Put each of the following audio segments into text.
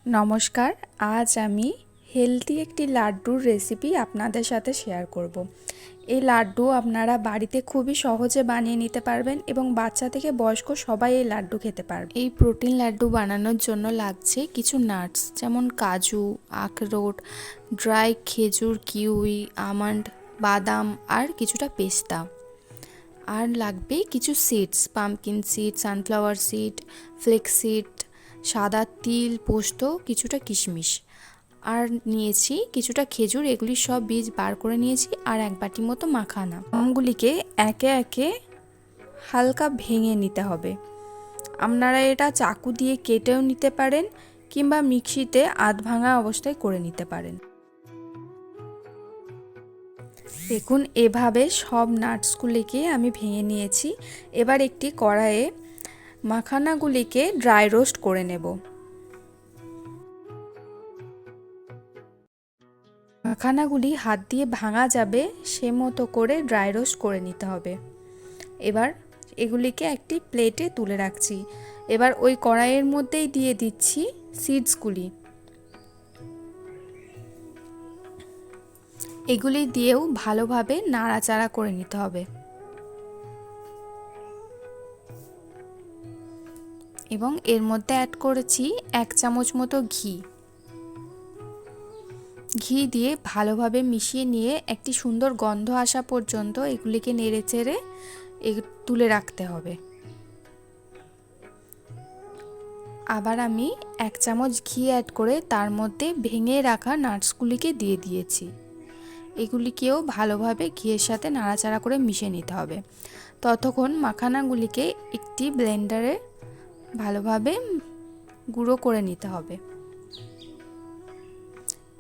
নমস্কার। আজ আমি হেলদি একটি লাড্ডুর রেসিপি আপনাদের সাথে শেয়ার করব। এই লাড্ডু আপনারা বাড়িতে খুবই সহজে বানিয়ে নিতে পারবেন এবং বাচ্চা থেকে বয়স্ক সবাই এই লাড্ডু খেতে পারবে। এই প্রোটিন লাড্ডু বানানোর জন্য লাগছে কিছু নাটস, যেমন কাজু, আখরোট, ড্রাই খেজুর, কিউই, আমন্ড, বাদাম আর কিছুটা পেস্তা। আর লাগবে কিছু seeds, pumpkin seed, sunflower seed, flakes seed, সাদা তিল, পোস্ত, কিছুটা কিশমিশ। আর নিয়েছি কিছুটা খেজুর, এগুলি সব বীজ বার করে নিয়েছি। আর এক বাটি মতো মাখানা। আমগুলিকে একে একে হালকা ভেঙে নিতে হবে। আপনারা এটা চাকু দিয়ে কেটেও নিতে পারেন কিংবা মিক্সিতে আধ ভাঙা অবস্থায় করে নিতে পারেন। দেখুন, এভাবে সব নাটসগুলিকে আমি ভেঙে নিয়েছি। এবার একটি কড়াইয়ে মাখানাগুলিকে ড্রাই রোস্ট করে নেব। মাখানাগুলি হাত দিয়ে ভাঙা যাবে সে মতো করে ড্রাই রোস্ট করে নিতে হবে। এবার এগুলিকে একটি প্লেটে তুলে রাখছি। এবার ওই কড়াইয়ের মধ্যেই দিয়ে দিচ্ছি সিডসগুলি। এগুলি দিয়েও ভালোভাবে নাড়াচাড়া করে নিতে হবে এবং এর মধ্যে অ্যাড করেছি 1 চামচ মতো ঘি। ঘি দিয়ে ভালোভাবে মিশিয়ে নিয়ে একটি সুন্দর গন্ধ আসা পর্যন্ত এগুলিকে নেড়েচেড়ে তুলে রাখতে হবে। আবার আমি 1 চামচ ঘি অ্যাড করে তার মধ্যে ভেঙে রাখা নাটসগুলিকে দিয়ে দিয়েছি। এগুলিকেও ভালোভাবে ঘিয়ের সাথে নাড়াচাড়া করে মিশিয়ে নিতে হবে। ততক্ষণ মাখানাগুলিকে একটি ব্লেন্ডারে ভালোভাবে গুঁড়ো করে নিতে হবে।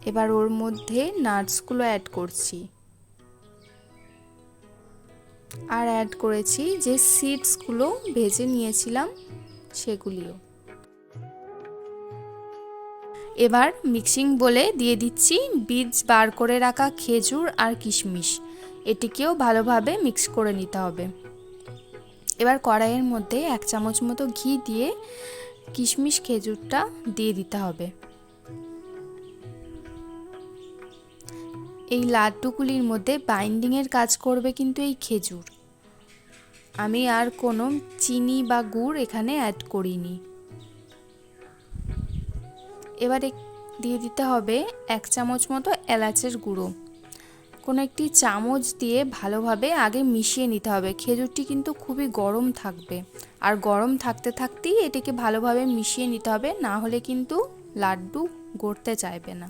এবার ওর মধ্যে নাটসগুলো অ্যাড করছি আর অ্যাড করেছি যে সিডসগুলো ভেজে নিয়েছিলাম সেগুলিও। এবার মিক্সিং বলে দিয়ে দিচ্ছি বীজ বার করে রাখা খেজুর আর কিশমিশ। এটিকেও ভালোভাবে মিক্স করে নিতে হবে। এবার কড়াইয়ের মধ্যে 1 চামচ মতো ঘি দিয়ে কিশমিশ খেজুরটা দিয়ে দিতে হবে। এই লাড্ডুগুলির মধ্যে বাইন্ডিংয়ের কাজ করবে কিন্তু এই খেজুর। আমি আর কোনো চিনি বা গুড় এখানে অ্যাড করিনি। এবারে দিয়ে দিতে হবে 1 চামচ মতো এলাচের গুঁড়ো। কোনো একটি চামচ দিয়ে ভালোভাবে আগে মিশিয়ে নিতে হবে। খেজুরটি কিন্তু খুবই গরম থাকবে, আর গরম থাকতে থাকতেই এটিকে ভালোভাবে মিশিয়ে নিতে হবে, না হলে কিন্তু লাড্ডু গড়তে চাইবে না।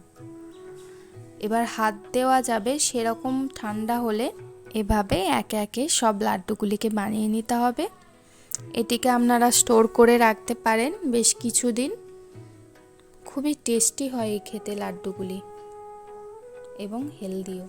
এবার হাত দেওয়া যাবে সেরকম ঠান্ডা হলে এভাবে একে একে সব লাড্ডুগুলিকে বানিয়ে নিতে হবে। এটিকে আপনারা স্টোর করে রাখতে পারেন বেশ কিছুদিন। খুবই টেস্টি হয় এই খেতে লাড্ডুগুলি এবং হেলদিও।